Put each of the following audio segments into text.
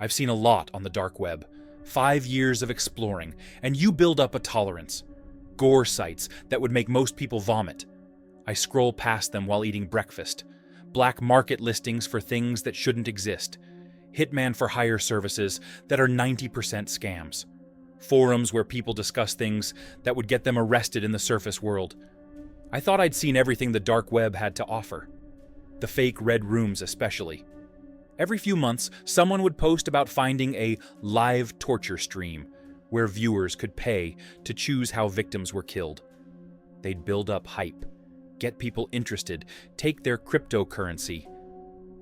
I've seen a lot on the dark web. 5 years of exploring, and you build up a tolerance. Gore sites that would make most people vomit. I scroll past them while eating breakfast. Black market listings for things that shouldn't exist. Hitman for hire services that are 90% scams. Forums where people discuss things that would get them arrested in the surface world. I thought I'd seen everything the dark web had to offer. The fake red rooms especially. Every few months, someone would post about finding a live torture stream where viewers could pay to choose how victims were killed. They'd build up hype, get people interested, take their cryptocurrency,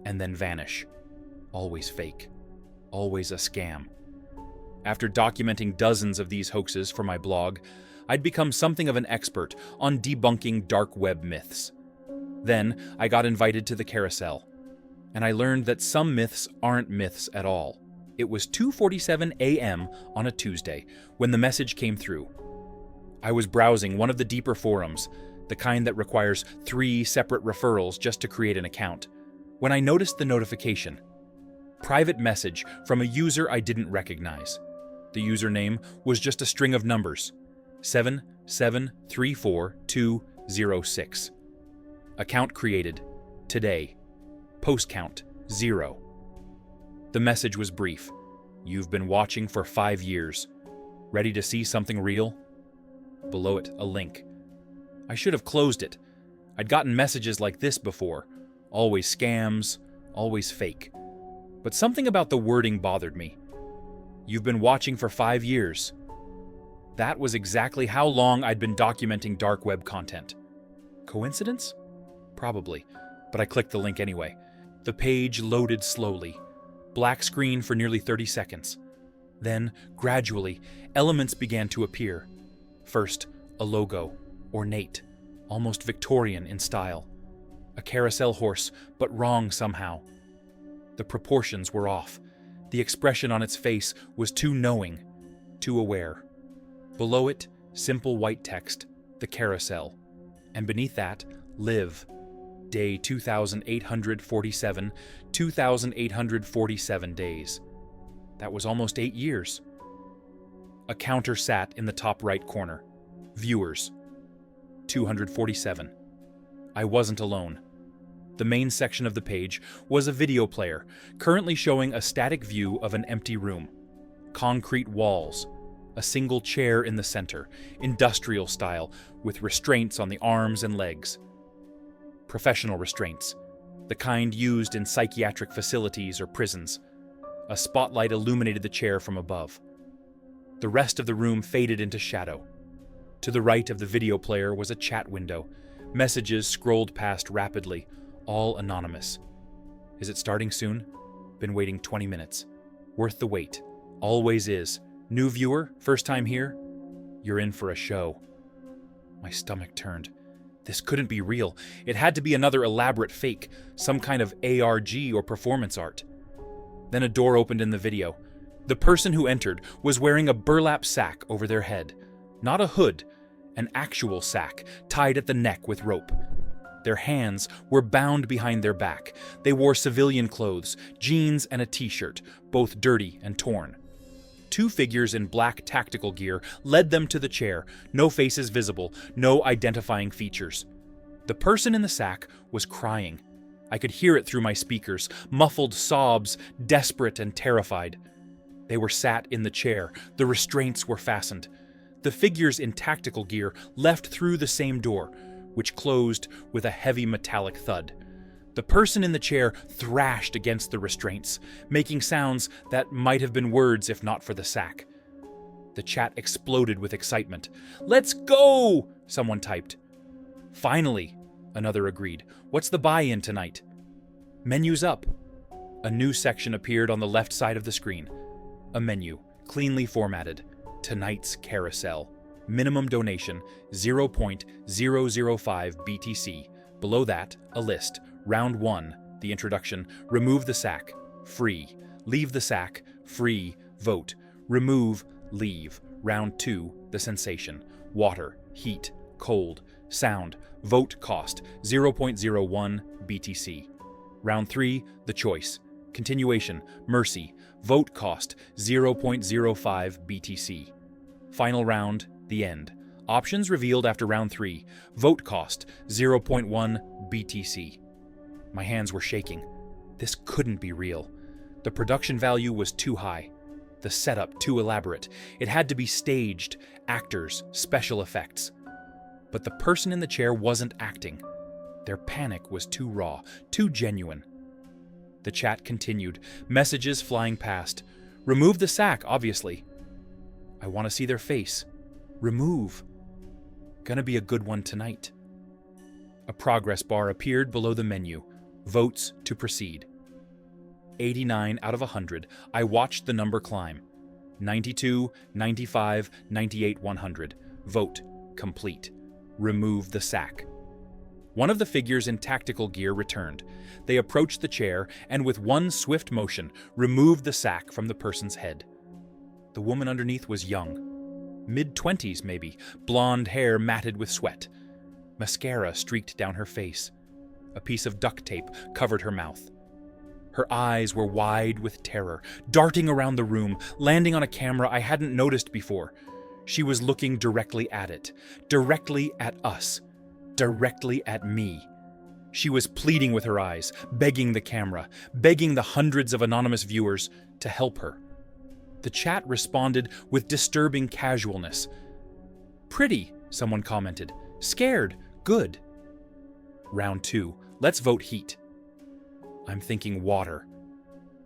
and then vanish. Always fake. Always a scam. After documenting dozens of these hoaxes for my blog, I'd become something of an expert on debunking dark web myths. Then I got invited to the Carousel, and I learned that some myths aren't myths at all. It was 2:47 a.m. on a Tuesday when the message came through. I was browsing one of the deeper forums, the kind that requires 3 separate referrals just to create an account, when I noticed the notification. Private message from a user I didn't recognize. The username was just a string of numbers, 7734206. Account created, today. Post count, 0. The message was brief. You've been watching for 5 years. Ready to see something real? Below it, a link. I should have closed it. I'd gotten messages like this before. Always scams, always fake. But something about the wording bothered me. You've been watching for 5 years. That was exactly how long I'd been documenting dark web content. Coincidence? Probably, but I clicked the link anyway. The page loaded slowly. Black screen for nearly 30 seconds. Then, gradually, elements began to appear. First, a logo, ornate, almost Victorian in style. A carousel horse, but wrong somehow. The proportions were off. The expression on its face was too knowing, too aware. Below it, simple white text, the Carousel. And beneath that, live. Day 2847, 2847 days. That was almost 8 years. A counter sat in the top right corner. Viewers. 247. I wasn't alone. The main section of the page was a video player, currently showing a static view of an empty room. Concrete walls, a single chair in the center, industrial style, with restraints on the arms and legs. Professional restraints, the kind used in psychiatric facilities or prisons. A spotlight illuminated the chair from above. The rest of the room faded into shadow. To the right of the video player was a chat window. Messages scrolled past rapidly, all anonymous. Is it starting soon? Been waiting 20 minutes. Worth the wait. Always is. New viewer? First time here? You're in for a show. My stomach turned. This couldn't be real. It had to be another elaborate fake, some kind of ARG or performance art. Then a door opened in the video. The person who entered was wearing a burlap sack over their head. Not a hood, an actual sack, tied at the neck with rope. Their hands were bound behind their back. They wore civilian clothes, jeans and a t-shirt, both dirty and torn. 2 figures in black tactical gear led them to the chair, no faces visible, no identifying features. The person in the sack was crying. I could hear it through my speakers, muffled sobs, desperate and terrified. They were sat in the chair, the restraints were fastened. The figures in tactical gear left through the same door, which closed with a heavy metallic thud. The person in the chair thrashed against the restraints, making sounds that might have been words if not for the sack. The chat exploded with excitement. "Let's go!" someone typed. "Finally," another agreed. "What's the buy-in tonight?" "Menu's up." A new section appeared on the left side of the screen. A menu, cleanly formatted. Tonight's Carousel. Minimum donation, 0.005 BTC. Below that, a list. Round 1, the introduction. Remove the sack. Free. Leave the sack. Free. Vote. Remove. Leave. Round 2, the sensation. Water. Heat. Cold. Sound. Vote cost, 0.01 BTC. Round 3, the choice. Continuation, Mercy, vote cost 0.05 BTC. Final round, the end. Options revealed after round 3, vote cost 0.1 BTC. My hands were shaking. This couldn't be real. The production value was too high. The setup too elaborate. It had to be staged, actors, special effects. But the person in the chair wasn't acting. Their panic was too raw, too genuine. The chat continued, messages flying past. Remove the sack, obviously. I want to see their face. Remove. Gonna be a good one tonight. A progress bar appeared below the menu. Votes to proceed. 89 out of 100. I watched the number climb. 92, 95, 98, 100. Vote complete. Remove the sack. One of the figures in tactical gear returned. They approached the chair and with one swift motion removed the sack from the person's head. The woman underneath was young. Mid-20s maybe, blonde hair matted with sweat. Mascara streaked down her face. A piece of duct tape covered her mouth. Her eyes were wide with terror, darting around the room, landing on a camera I hadn't noticed before. She was looking directly at it, directly at us, directly at me. She was pleading with her eyes, begging the camera, begging the hundreds of anonymous viewers to help her. The chat responded with disturbing casualness. Pretty, someone commented. Scared, good. Round 2, let's vote heat. I'm thinking water.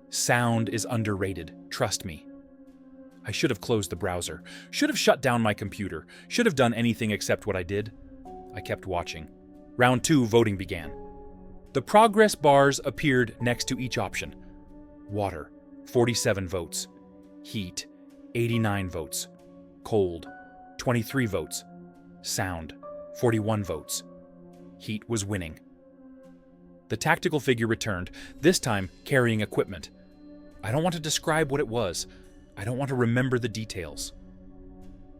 Sound is underrated, trust me. I should have closed the browser, should have shut down my computer, should have done anything except what I did. I kept watching. Round 2, voting began. The progress bars appeared next to each option. Water, 47 votes. Heat, 89 votes. Cold, 23 votes. Sound, 41 votes. Heat was winning. The tactical figure returned, this time carrying equipment. I don't want to describe what it was. I don't want to remember the details.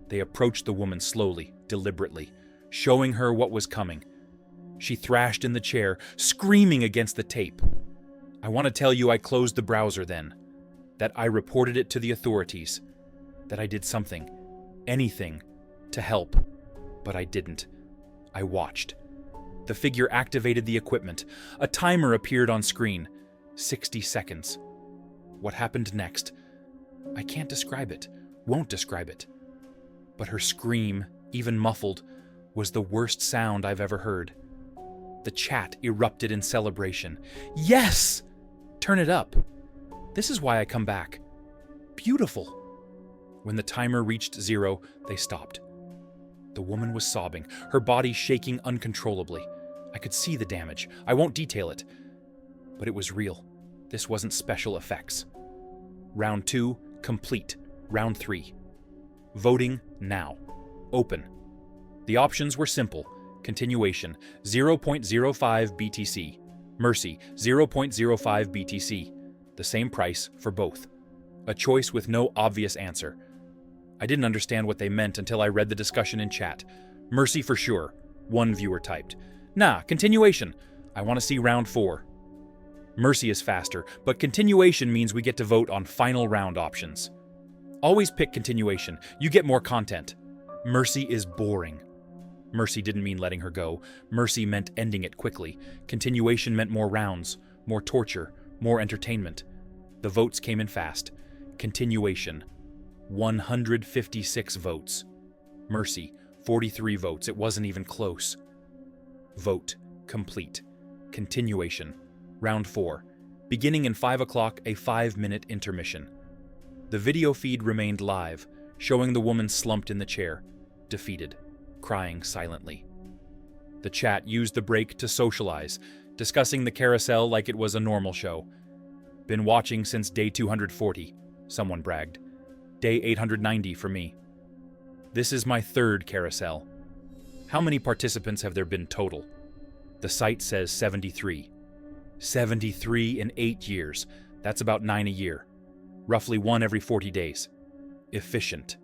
They approached the woman slowly, deliberately, showing her what was coming. She thrashed in the chair, screaming against the tape. I want to tell you I closed the browser then, that I reported it to the authorities, that I did something, anything, to help, but I didn't. I watched. The figure activated the equipment. A timer appeared on screen. 60 seconds. What happened next? I can't describe it, won't describe it. But her scream, even muffled, was the worst sound I've ever heard. The chat erupted in celebration. Yes! Turn it up. This is why I come back. Beautiful. When the timer reached 0, they stopped. The woman was sobbing, her body shaking uncontrollably. I could see the damage. I won't detail it. But it was real. This wasn't special effects. Round 2, complete. Round 3. Voting now. Open. The options were simple. Continuation, 0.05 BTC. Mercy, 0.05 BTC. The same price for both. A choice with no obvious answer. I didn't understand what they meant until I read the discussion in chat. Mercy for sure, one viewer typed. Nah, continuation. I want to see round 4. Mercy is faster, but continuation means we get to vote on final round options. Always pick continuation, you get more content. Mercy is boring. Mercy didn't mean letting her go. Mercy meant ending it quickly. Continuation meant more rounds, more torture, more entertainment. The votes came in fast. Continuation. 156 votes. Mercy, 43 votes. It wasn't even close. Vote complete. Continuation. Round 4. Beginning in 5 o'clock, a 5-minute intermission. The video feed remained live, showing the woman slumped in the chair, defeated, crying silently. The chat used the break to socialize, discussing the carousel like it was a normal show. Been watching since day 240, someone bragged. Day 890 for me. This is my 3rd carousel. How many participants have there been total? The site says 73. 73 in 8 years. That's about 9 a year. Roughly 1 every 40 days. Efficient.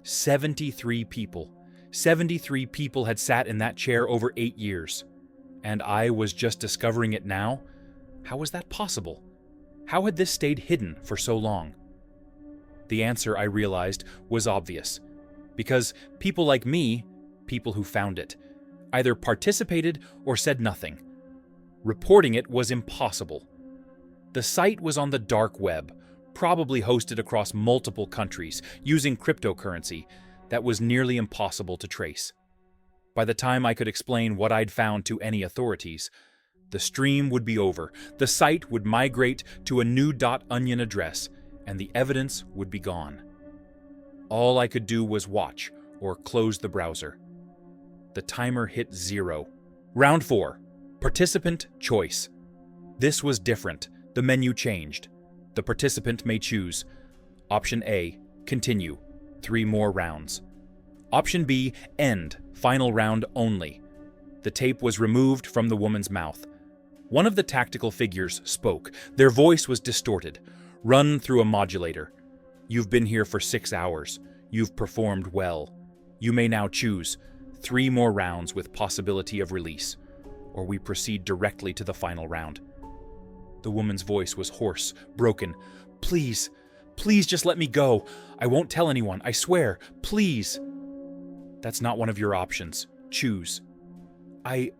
73 people. 73 people had sat in that chair over 8 years. And I was just discovering it now? How was that possible? How had this stayed hidden for so long? The answer, I realized, was obvious. Because people like me, people who found it, either participated or said nothing. Reporting it was impossible. The site was on the dark web, probably hosted across multiple countries, using cryptocurrency that was nearly impossible to trace. By the time I could explain what I'd found to any authorities, the stream would be over, the site would migrate to a new .onion address, and the evidence would be gone. All I could do was watch or close the browser. The timer hit 0. Round 4. Participant choice. This was different. The menu changed. The participant may choose. Option A, continue, 3 more rounds. Option B, end, final round only. The tape was removed from the woman's mouth. One of the tactical figures spoke. Their voice was distorted, run through a modulator. You've been here for 6 hours. You've performed well. You may now choose 3 more rounds with possibility of release, or we proceed directly to the final round. The woman's voice was hoarse, broken. Please, please just let me go. I won't tell anyone, I swear. Please. That's not one of your options. Choose. I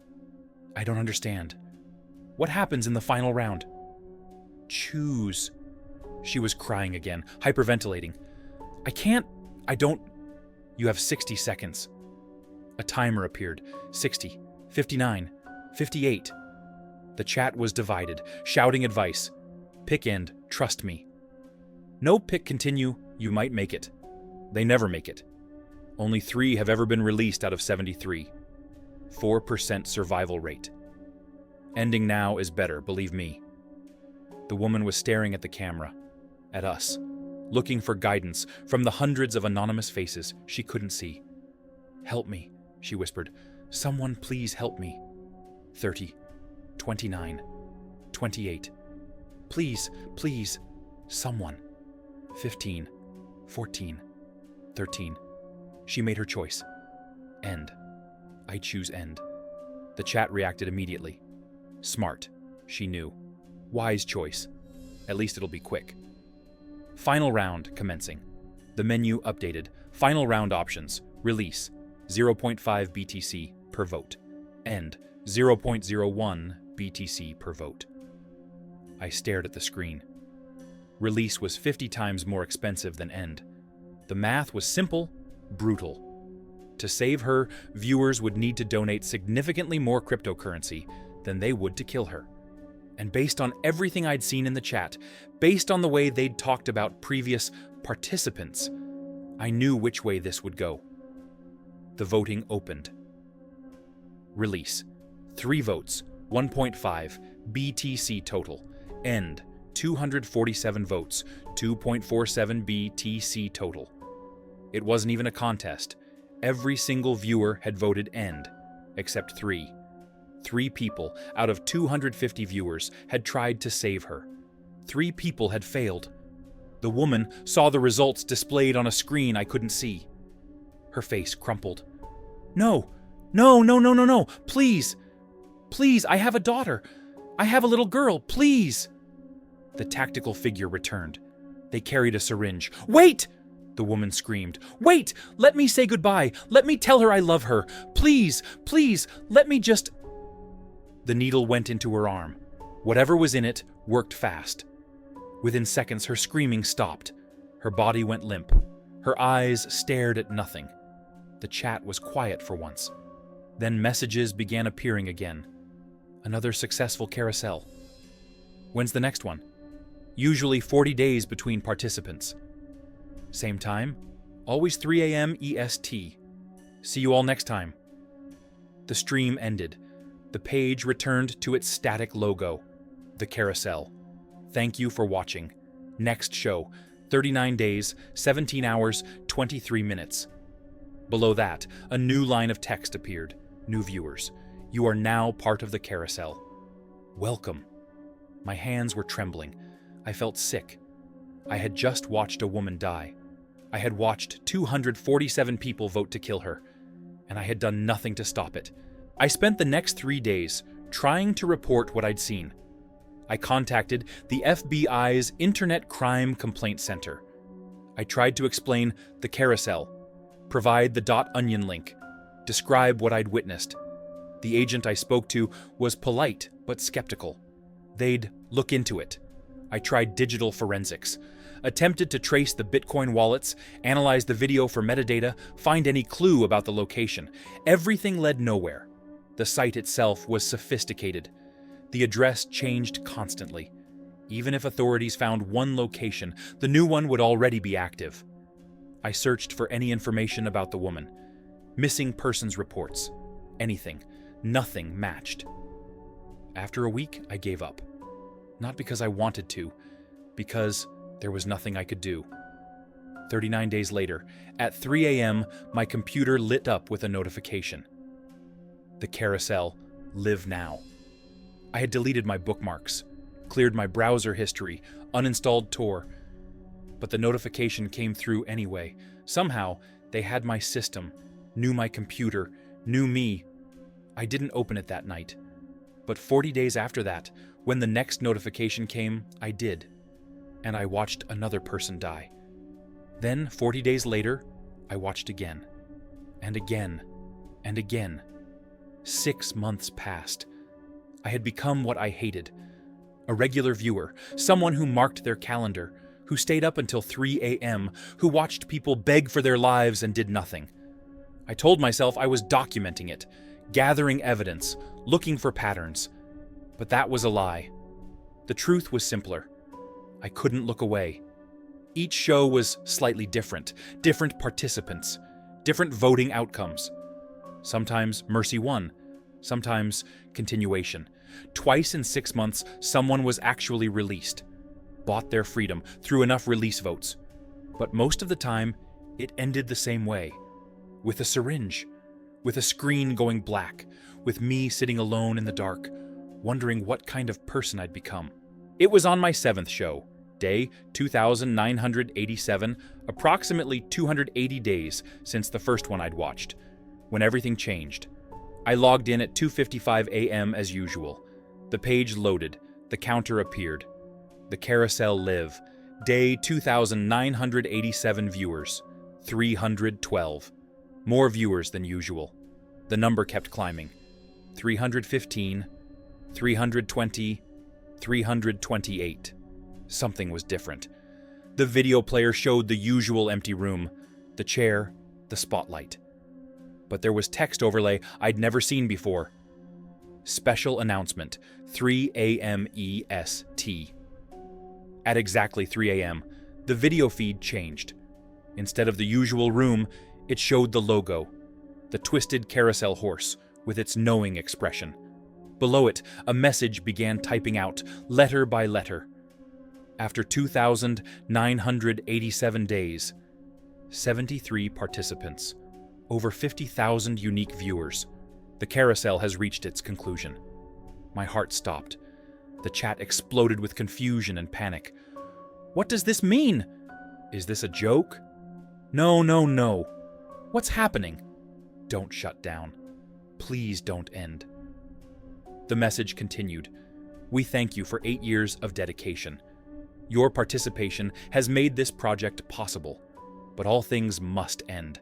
don't understand. What happens in the final round? Choose. She was crying again, hyperventilating. I don't. You have 60 seconds. A timer appeared. 60, 59, 58. The chat was divided, shouting advice. Pick end, trust me. No, pick continue, you might make it. They never make it. Only 3 have ever been released out of 73. 4% survival rate. Ending now is better, believe me. The woman was staring at the camera, at us, looking for guidance from the hundreds of anonymous faces she couldn't see. Help me, she whispered. Someone please help me. 30, 29, 28. Please, please, someone. 15, 14, 13. She made her choice. End. I choose end. The chat reacted immediately. Smart, she knew. Wise choice. At least it'll be quick. Final round commencing. The menu updated. Final round options. Release, 0.5 BTC per vote. End, 0.01 BTC per vote. I stared at the screen. Release was 50 times more expensive than end. The math was simple, brutal. To save her, viewers would need to donate significantly more cryptocurrency than they would to kill her. And based on everything I'd seen in the chat, based on the way they'd talked about previous participants, I knew which way this would go. The voting opened. Release, 3 votes, 1.5 BTC total. End, 247 votes, 2.47 BTC total. It wasn't even a contest. Every single viewer had voted end, except 3. 3 people out of 250 viewers had tried to save her. 3 people had failed. The woman saw the results displayed on a screen I couldn't see. Her face crumpled. No, no, no, no, no, no, please. Please, I have a daughter. I have a little girl, please. The tactical figure returned. They carried a syringe. Wait! The woman screamed. Wait! Let me say goodbye. Let me tell her I love her. Please, please, let me just... The needle went into her arm. Whatever was in it worked fast. Within seconds, her screaming stopped. Her body went limp. Her eyes stared at nothing. The chat was quiet for once. Then messages began appearing again. Another successful carousel. When's the next one? Usually 40 days between participants. Same time, always 3 a.m. EST. See you all next time. The stream ended. The page returned to its static logo, the carousel. Thank you for watching. Next show, 39 days, 17 hours, 23 minutes. Below that, a new line of text appeared. New viewers. You are now part of the carousel. Welcome. My hands were trembling. I felt sick. I had just watched a woman die. I had watched 247 people vote to kill her, and I had done nothing to stop it. I spent the next 3 days trying to report what I'd seen. I contacted the FBI's Internet Crime Complaint Center. I tried to explain the Carousel, provide the .onion link, describe what I'd witnessed. The agent I spoke to was polite but skeptical. They'd look into it. I tried digital forensics, attempted to trace the Bitcoin wallets, analyze the video for metadata, find any clue about the location. Everything led nowhere. The site itself was sophisticated. The address changed constantly. Even if authorities found one location, the new one would already be active. I searched for any information about the woman. Missing persons reports. Anything. Nothing matched. After a week, I gave up. Not because I wanted to, because there was nothing I could do. 39 days later, at 3 a.m., my computer lit up with a notification. The Carousel, live now. I had deleted my bookmarks, cleared my browser history, uninstalled Tor, but the notification came through anyway. Somehow, they had my system, knew my computer, knew me. I didn't open it that night. But 40 days after that, when the next notification came, I did. And I watched another person die. Then, 40 days later, I watched again. And again. And again. 6 months passed. I had become what I hated. A regular viewer, someone who marked their calendar, who stayed up until 3 a.m., who watched people beg for their lives and did nothing. I told myself I was documenting it, gathering evidence, looking for patterns. But that was a lie. The truth was simpler. I couldn't look away. Each show was slightly different participants, different voting outcomes. Sometimes mercy won, sometimes continuation. Twice in 6 months, someone was actually released, bought their freedom through enough release votes. But most of the time, it ended the same way, with a syringe, with a screen going black, with me sitting alone in the dark, wondering what kind of person I'd become. It was on my 7th show, day 2987, approximately 280 days since the first one I'd watched, when everything changed. I logged in at 2:55 a.m. as usual. The page loaded, the counter appeared. The Carousel live, day 2987 viewers, 312. More viewers than usual. The number kept climbing. 315, 320, 328. Something was different. The video player showed the usual empty room, the chair, the spotlight. But there was text overlay I'd never seen before. Special announcement, 3 a.m. EST. At exactly 3 a.m., the video feed changed. Instead of the usual room, it showed the logo, the twisted carousel horse with its knowing expression. Below it, a message began typing out, letter by letter. After 2,987 days, 73 participants, over 50,000 unique viewers, the Carousel has reached its conclusion. My heart stopped. The chat exploded with confusion and panic. What does this mean? Is this a joke? No, no, no. What's happening? Don't shut down. Please don't end. The message continued. We thank you for 8 years of dedication. Your participation has made this project possible, but all things must end.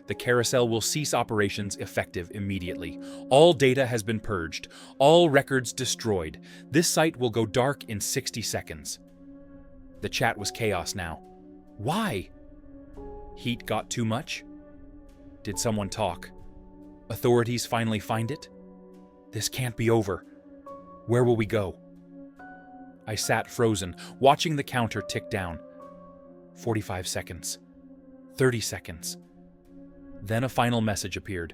The Carousel will cease operations effective immediately. All data has been purged, all records destroyed. This site will go dark in 60 seconds. The chat was chaos now. Why? Heat got too much? Did someone talk? Authorities finally find it? This can't be over. Where will we go? I sat frozen, watching the counter tick down. 45 seconds. 30 seconds. Then a final message appeared.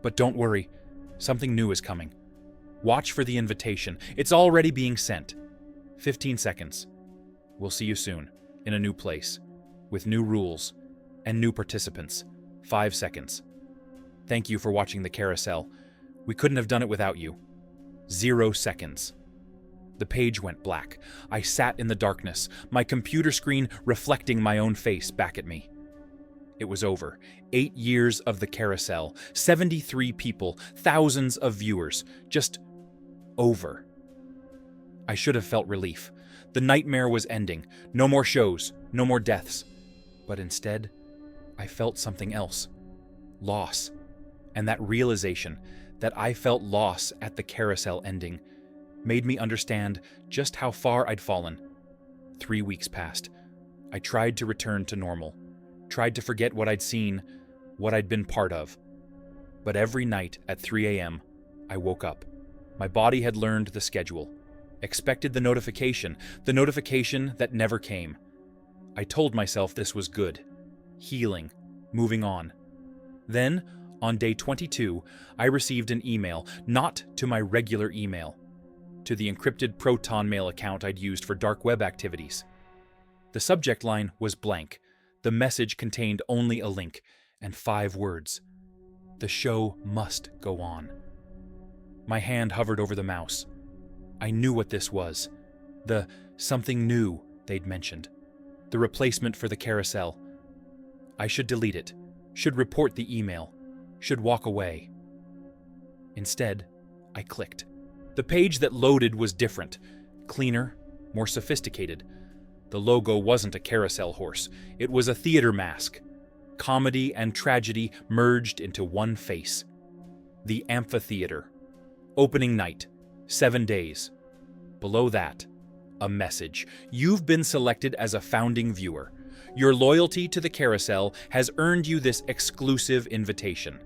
But don't worry, something new is coming. Watch for the invitation. It's already being sent. 15 seconds. We'll see you soon, in a new place, with new rules and new participants. 5 seconds. Thank you for watching the Carousel. We couldn't have done it without you. 0 seconds. The page went black. I sat in the darkness, my computer screen reflecting my own face back at me. It was over. 8 years of the Carousel, 73 people, thousands of viewers. Just over. I should have felt relief. The nightmare was ending. No more shows, no more deaths. But instead, I felt something else. Loss. And that realization that I felt loss at the Carousel ending made me understand just how far I'd fallen. 3 weeks passed. I tried to return to normal, tried to forget what I'd seen, what I'd been part of. But every night at 3 a.m., I woke up. My body had learned the schedule, expected the notification that never came. I told myself this was good, healing, moving on. Then, on day 22, I received an email, not to my regular email, to the encrypted Proton Mail account I'd used for dark web activities. The subject line was blank. The message contained only a link and 5 words. The show must go on. My hand hovered over the mouse. I knew what this was. The something new they'd mentioned. The replacement for the Carousel. I should delete it, should report the email, should walk away. Instead, I clicked. The page that loaded was different, cleaner, more sophisticated. The logo wasn't a carousel horse, it was a theater mask. Comedy and tragedy merged into one face. The amphitheater. Opening night. 7 days. Below that, a message. You've been selected as a founding viewer. Your loyalty to the Carousel has earned you this exclusive invitation.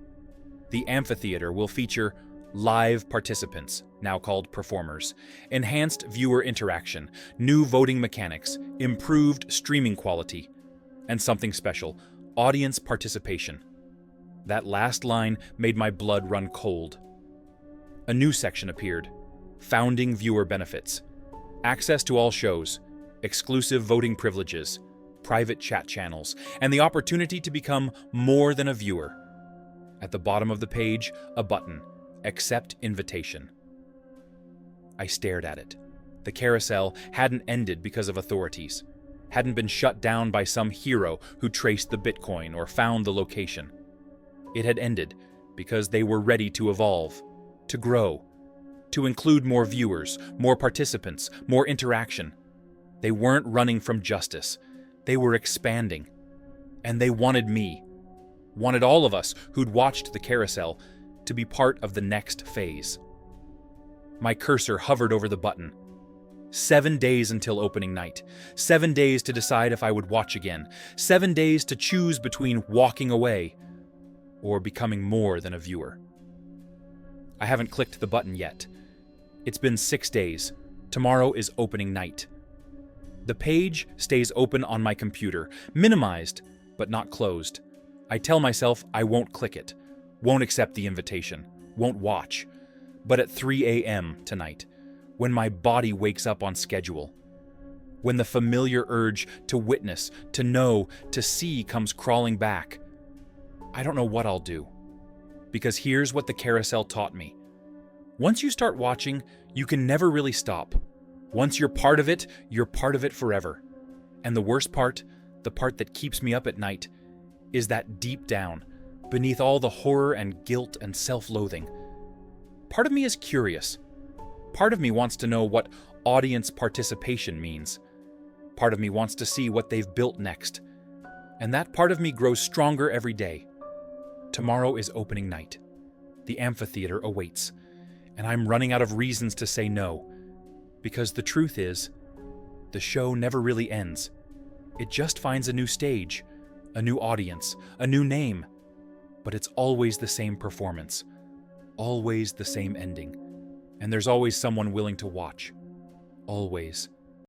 The amphitheater will feature live participants, now called performers, enhanced viewer interaction, new voting mechanics, improved streaming quality, and something special, audience participation. That last line made my blood run cold. A new section appeared. Founding viewer benefits. Access to all shows, exclusive voting privileges, private chat channels, and the opportunity to become more than a viewer. At the bottom of the page, a button. Accept invitation. I stared at it. The Carousel hadn't ended because of authorities, hadn't been shut down by some hero who traced the Bitcoin or found the location. It had ended because they were ready to evolve, to grow, to include more viewers, more participants, more interaction. They weren't running from justice. They were expanding. And they wanted me, wanted all of us who'd watched the Carousel to be part of the next phase. My cursor hovered over the button. 7 days until opening night. 7 days to decide if I would watch again. 7 days to choose between walking away or becoming more than a viewer. I haven't clicked the button yet. It's been 6 days. Tomorrow is opening night. The page stays open on my computer, minimized, but not closed. I tell myself I won't click it, won't accept the invitation, won't watch. But at 3 a.m. tonight, when my body wakes up on schedule, when the familiar urge to witness, to know, to see comes crawling back, I don't know what I'll do. Because here's what the Carousel taught me. Once you start watching, you can never really stop. Once you're part of it, you're part of it forever. And the worst part, the part that keeps me up at night, is that deep down, beneath all the horror and guilt and self-loathing, part of me is curious. Part of me wants to know what audience participation means. Part of me wants to see what they've built next. And that part of me grows stronger every day. Tomorrow is opening night. The amphitheater awaits. And I'm running out of reasons to say no. Because the truth is, the show never really ends. It just finds a new stage, a new audience, a new name. But it's always the same performance. Always the same ending. And there's always someone willing to watch. Always.